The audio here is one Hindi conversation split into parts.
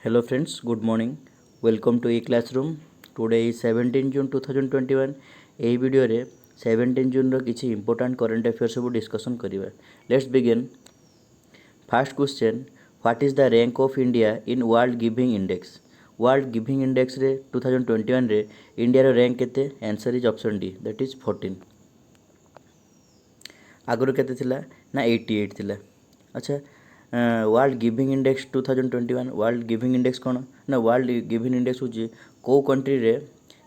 Hello friends, good morning. Welcome to e-classroom. Today is 17 June 2021. এই ভিডিওরে 17 জুনর কিছু ইম্পর্টান্ট করেন্ট আফেয়ার্স সব ডিসকসন করিবা। Let's begin. First question, what is the rank of India in world giving index? World giving index रे 2021 रे इंडिया रो रैंक केते? Answer is option D, that is 14। आगुरी केते थिला ना 88 थिला। अच्छा, world giving index 2021 world giving index कौन ना वर्ल्ड गिविंग इंडेक्स हूँ कौ कंट्री रे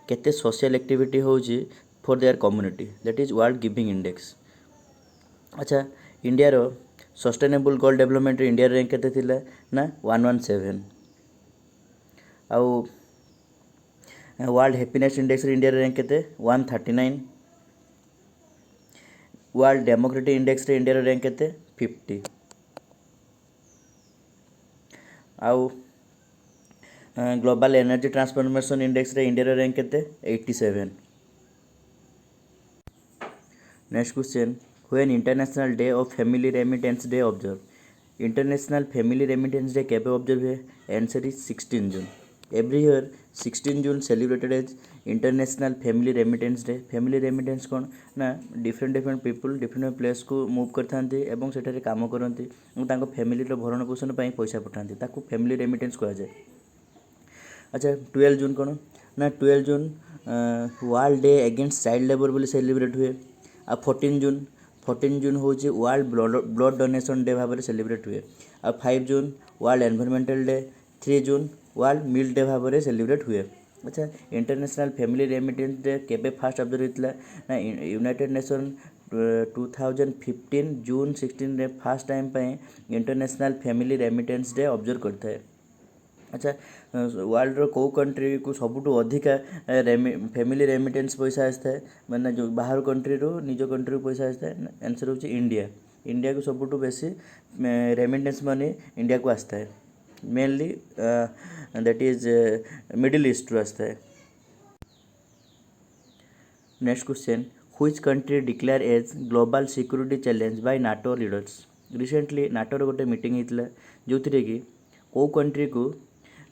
केते सोशल एक्टिविटी होची for their community, that is world giving index. अच्छा, इंडिया रो सस्टेनेबल गोल डेवलपमेंट रे इंडिया रैंक केते थिला ना 117। आउ वर्ल्ड हैप्पीनेस इंडेक्स रे इंडिया रैंक केते 139। वर्ल्ड डेमोक्रेटिक इंडेक्स रे इंडिया रैंक केते 50। आउ ग्लोबल एनर्जी ट्रांसफॉर्मेशन इंडेक्स रे इंडिया रैंक केते 87। Next question, when international day of family remittance day observe? International family remittance day केबे ऑब्जर्व है? Answer is 16 June. Every year 16 June celebrated as international family remittance day. Family remittance कौन ना डिफरेंट पीपल डिफरेंट प्लेस को मूव करथांती एवं सेठारे काम करती और फैमिली भरण पोषण पर पैसा पठाती, ताकू फैमिली रेमिटेंस कहा जाए। अच्छा, 12 जून कौन ना 12 June world day against child labour बोली सेलिब्रेट हुए। आ 14 जून हूँ वर्ल्ड ब्लड डोनेशन डे भाव में सेलिब्रेट हुए। आ 5 June world environmental day. 3 June world मिल डे भाव में सेलिब्रेट हुए। अच्छा, इंटरनेशनल फैमिली रेमिटेंस डे केबे फास्ट ऑब्जर्व होता ना यूनाइटेड नेशन 2015 जून 16 रे फास्ट टाइम पे international family remittance day observe करता है। अच्छा, वर्ल्ड रो कौ कंट्री को सबुठु अधिका फैमिली रेमिटेंस पैसा आसता है मैंने जो बाहर कंट्री रो निज कंट्री पैसा आसता है? आंसर होची इंडिया। इंडिया को सबुठु बेसी रेमिटेंस मनी इंडिया को आसता है, mainly that is Middle East रो आसता है। Next question, which country declare as global security challenge by NATO leaders? Recently NATO रो गोटे मीटिंग होता जो थी कि कौ कंट्री को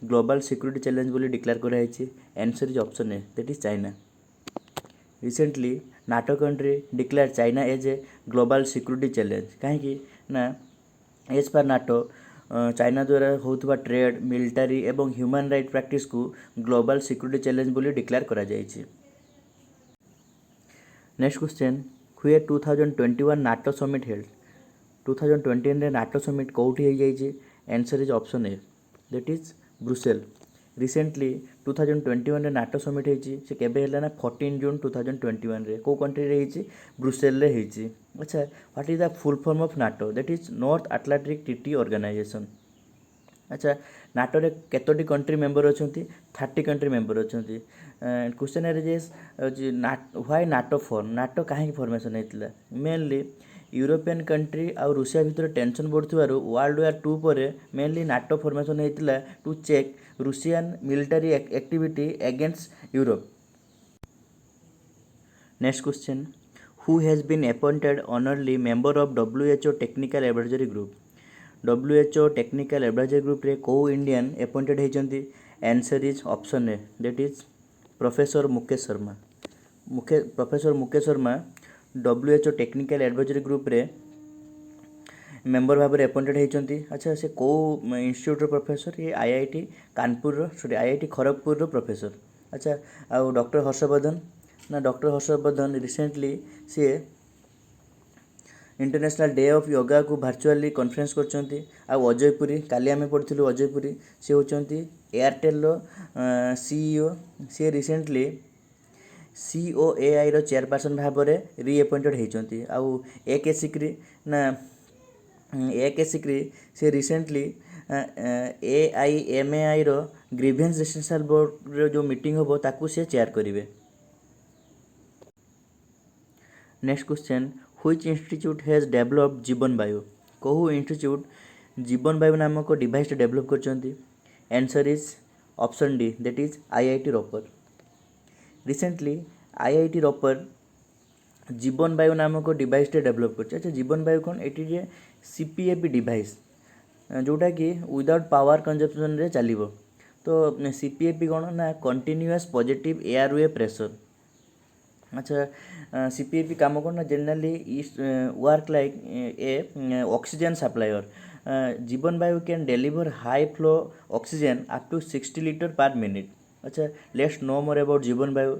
ग्लोबल सिक्योरिटी चैलेंज बोली डिक्लेयर कराई? Answer is option A, that is China. Recently NATO country declare China as a global security challenge कहीं ना एज पर नाटो चाइना द्वारा होता ट्रेड मिलिटारी एवं ह्यूमन राइट प्रैक्टिस को ग्लोबल सिक्योरिटी चैलेंज बोली डिक्लेयर करा जायछि। नेक्स्ट क्वेश्चन, हुए 2021 नाटो समिट हेल्ड? 2020 रे नाटो समिट कौटी हो जाइए? Answer is option A, that is Brussels. Recently 2021 रे नाटो समिट होती से केबे हेला ना 14 जून 2021 रे को कंट्री रे होती? ब्रुसेल रे होती। अच्छा, what is the full form of NATO? That is North Atlantic Treaty Organization. अच्छा, नाटो रे केतोटी कंट्री मेंबर अछंती? 30 कंट्री मेंबर अछंती। Question arises why NATO form? NATO काहे फॉर्मेशन हेतिला? मेनली यूरोपियन कंट्री और रूसिया भितर टेंशन बढ़ुथिबारु वर्ल्ड वार 2 पर मेनली नाटो फॉर्मेशन हेतिला to check Russian military activity against Europe. Next question, who has been appointed honorary member of WHO technical advisory group? WHO technical advisory group रे को इंडियन अपॉइंटेड होइचंती? Answer is option A, that is professor Mukesh Sharma. Professor Mukesh Sharma WHO technical advisory group रे मेंबर भाव में अपॉइंटेड होइचंती। अच्छा, से को इंस्टीट्यूट प्रोफेसर? ये IIT Kanpur sorry IIT Kharagpur रो प्रोफेसर। अच्छा, आउ डॉक्टर हर्षवर्धन ना डॉक्टर हर्षवर्धन रिसेंटली सी इंटरनेशनल डे ऑफ योगा को वर्चुअली कॉन्फ्रेंस करछंती। आउ अजय पुरी काली आमे पढ़िथिलु अजय पुरी से होचंती एयरटेल रो CEO। से रिसेंटली COAI रो चेयरपर्सन भाव में रीअपॉइंटेड होइचंती। आउ AK सिक्री ना AK सिक्री से रिसेंटली AIMAI रो ग्रीवेंस रेजिस्ट्रेशन बोर्ड रो जो मीटिंग होबो ताकू से चेयर करिवे। Next question, which institute has developed Jeevan bio? कहू इंस्टीट्यूट जीवन बायो नामक डिवाइस डेवलप करछंती? Answer is option D, that is IIT Ropar. Recently IIT Ropar Jeevan bio नामक डिवाइस डेवलप कर। अच्छा, जीवन बायो कौन? ये CPAP डिवाइस जोटा कि विदाउट पावर कंजप्शन रे चलिबो। तो सीपीएपी कौन ना कंटिन्यूअस पॉजिटिव एयरवे प्रेशर। अच्छा सीपीएपी काम कौन ना generally is work like a oxygen supplier. Jeevan Vayu can deliver high flow oxygen up to 60 litre per minute. अच्छा let's know more about Jeevan Vayu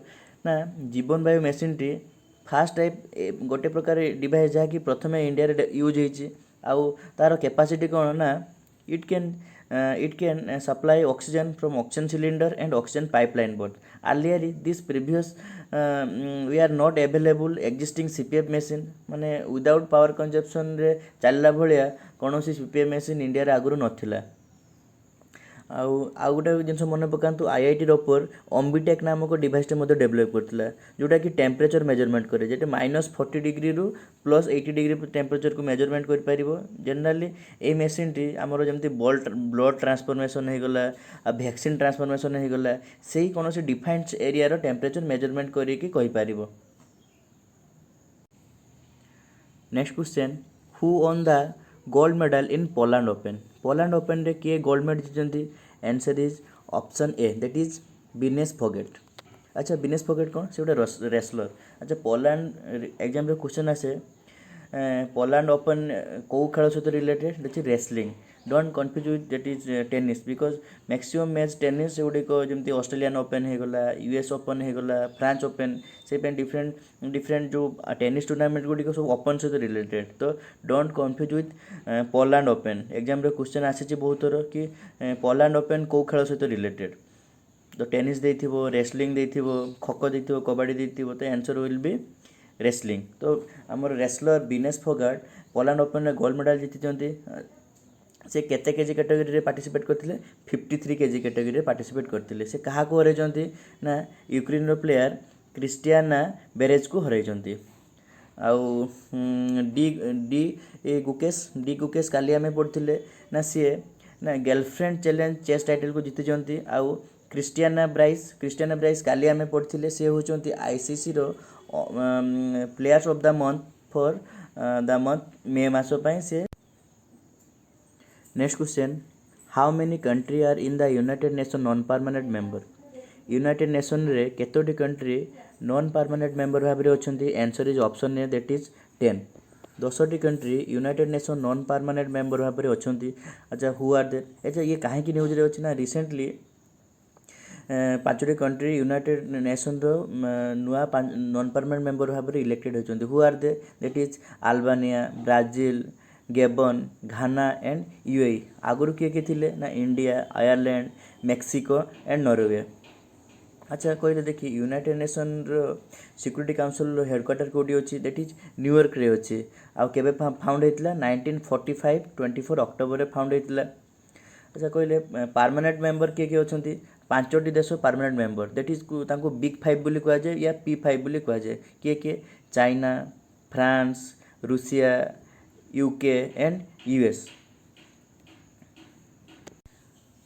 ना जीवन वायु मेसीन टी फास्ट टाइप गोटे प्रकार डिवाइस जहाँकि प्रथम इंडिया रे यूज होइछि आउ तार कैपेसिटी कौन ना it can supply oxygen from oxygen cylinder and oxygen pipeline, but earlier this previous we are not available existing CPF machine माने without power consumption रे चलला भलिया कौनसी CPF machine इंडिया रे आगुरु नथिला। आउ गोटे जिन मन पकातु आईआईटी रपर अम्बिटेक नामक डिवाइसटे मध्य डेभलप करथिला जोटा कि टेम्परेचर मेजरमेंट करे जेटे -40 डिग्री रु +80 डिग्री टेम्परेचर को मेजरमेंट कर पारिबो। जनरली ए मशीन टी हमरो जेमति ब्लड ट्रांसफॉर्मेशन हे गला आ वैक्सीन ट्रांसफॉर्मेशन हे गला सेही कोनोसी डिफाइंड एरिया रो टेम्परेचर मेजरमेंट करी कि कहि पारिबो। Next question who won the gold medal in Poland open. Poland open रे किए गोल्ड मेडल जीतନ୍ତି? Answer is option A that is Vinesh Phogat. अच्छा विनेश फोगेट कौन से गोटे रेसलर। अच्छा पोलैंड एग्जाम रे क्वेश्चन आसे पोलैंड ओपन कौ खेल सहित related that is wrestling. Don't confuse with that is tennis because maximum match tennis गुड़िक जमी ऑस्ट्रेलियन ओपन हो गला यूएस ओपन हो गला फ्रांस ओपन से डिफरेंट जो टेनिस टूर्नामेंट गुड़िक सब ओपन सहित रिलेटेड। तो don't confuse with Poland open. Exam रे क्वेश्चन आसी बहुत थर कि पोलैंड ओपन कौ खेल सहित रिलेटेड। तो टेनिस देथिबो रेसलिंग देथिबो खो देथिबो कबड्डी देथिबो तो आंसर विल बी रेसलिंग। तो आमर wrestler Vinesh Phogat Poland open रे गोल्ड मेडल जीति से केते केजी कैटेगरी रे पार्टिसिपेट करथिले 53 केजी कैटेगरी रे पार्टिसिपेट करथिले। से कहा को हरैचंती ना यूक्रेन रो प्लेयर क्रिस्टियाना बेरेज को हरैचंती। आउ डी डी गुकेश काली आमे पढ़थिले ना सी ना गर्लफ्रेंड चैलेंज चेस टाइटल को जीतिचंती। आउ क्रिस्टियाना ब्राइस काली आमे पढ़थिले से होचंती आईसीसी रो players of the month for the month May मास पई से। Next question how many country are in the United Nation non permanent member. United Nation रे केतोटी कंट्री नॉन परमानेंट मेंबर भाव में अच्छी। Answer is option A that is 10। 10टी country United Nation non permanent member भाव में अच्छी। अच्छा हु आर दे अच्छा ये कहीं न्यूज रे अच्छी ना रिसेंटली 5टी कंट्री यूनाइटेड नेशन रो नुआ नॉन परमानेंट मेंबर भाव में इलेक्टेड होती। Who are they that is Albania Brazil Gabon Ghana and UAE. आगुरी किए थिले ना India Ireland Mexico and Norway. अच्छा कहले देखिए यूनाइटेड नेशन रो सिक्योरिटी काउंसिल रो हेडक्वार्टर कोडी अछि दैट इज न्यूयॉर्क रे अछि। आ केबे फाउंड हेतिला 1945 24 अक्टोबर रे फाउंड हेतिला। अच्छा कहले परमानेंट मेंबर किए अछंती 5टी देश परमानेंट मेंबर दैट इज तांको बिग 5 बोली कहा जाय या P5 बोली कहा जाय। किए China France Russia UK and US.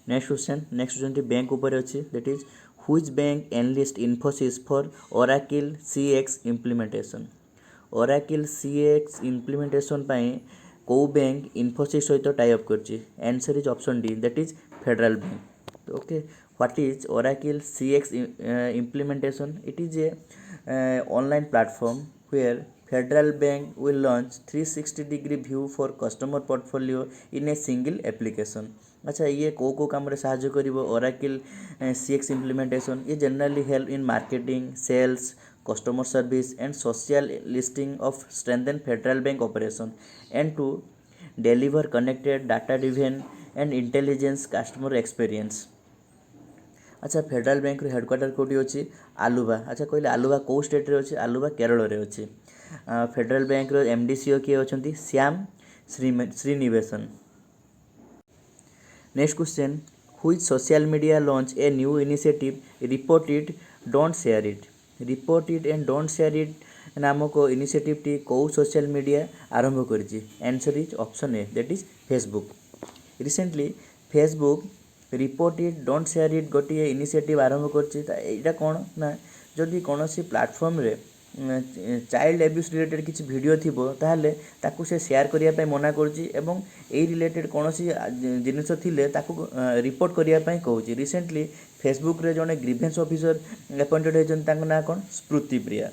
Next question bank ऊपर अच्छी that is which bank enlist Infosys for Oracle CX implementation. Oracle CX implementation पाई को बैंक इन्फोसिस सहित टाई अप करछि। Answer is option D that is Federal Bank. Okay what is Oracle CX implementation. It is a online platform where Federal Bank will launch 360-degree view for customer portfolio in a single application। अच्छा ये को काम रे साहाय्य करिवो ओराकिल सीएक्स इम्प्लीमेंटेशन। ये generally help in marketing sales customer service and social listing of strengthen Federal Bank operation and to deliver connected data driven and intelligence customer experience. अच्छा फेडरल बैंक रो हेडक्वार्टर कोडी अछि आलुवा। अच्छा कहले आलुवा को स्टेट रे अछि। आलुवा केरल रे अछि। फेडरल बैंक रो एमडी सीईओ किए अछंती Shyam Srinivasan. Next question which social media launch a new initiative report it don't share it. Report it and don't share it नामक इनिशिएटिव टी को सोशल मीडिया आरंभ करछि। Answer is option A that is Facebook. Recently Facebook report it don't share it गोटे इनिशिएटिव आरंभ करछि। एटा कोन ना जदि कोनोसी प्लेटफॉर्म रे ଚାଇଲ୍ଡ ଆବ୍ୟୁଜ୍ ରିଲେଟେଡ୍ କିଛି ଭିଡ଼ିଓ ଥିବ ତାହେଲେ ତାକୁ ସେ ସେୟାର କରିବା ପାଇଁ ମନା କରୁଛି ଏବଂ ଏଇ ରିଲେଟେଡ୍ କୌଣସି ଜିନିଷ ଥିଲେ ତାକୁ ରିପୋର୍ଟ କରିବା ପାଇଁ କହୁଛି। ରିସେଣ୍ଟଲି ଫେସବୁକ୍ରେ ଜଣେ ଗ୍ରିଭେନ୍ସ ଅଫିସର ଆପଏଣ୍ଟେଡ୍ ହୋଇଛନ୍ତି, ତାଙ୍କ ନାଁ କ'ଣ? Smriti Priya.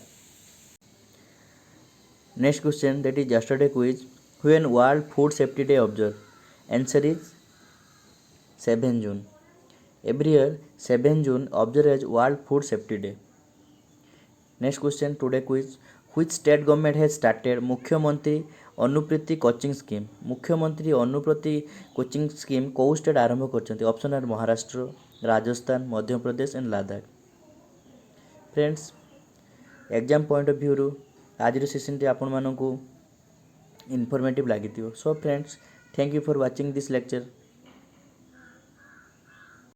Next question, that is yesterday quiz. When World Food Safety Day observed? Answer is 7 June. Every year 7 June observed as World Food Safety Day. Next question, today quiz. Which state government has started मुख्यमंत्री अनुप्रीति कोचिंग स्कीम? मुख्यमंत्री अनुप्रीति कोचिंग स्कीम कौ स्टेट आरंभ करछन्ती? Option are Maharashtra, Rajasthan, Madhya Pradesh and Ladakh. Friends, exam point of view आज सेशन टी आपण मानकू इनफॉर्मेटिव लगी। So friends, thank you for watching this lecture.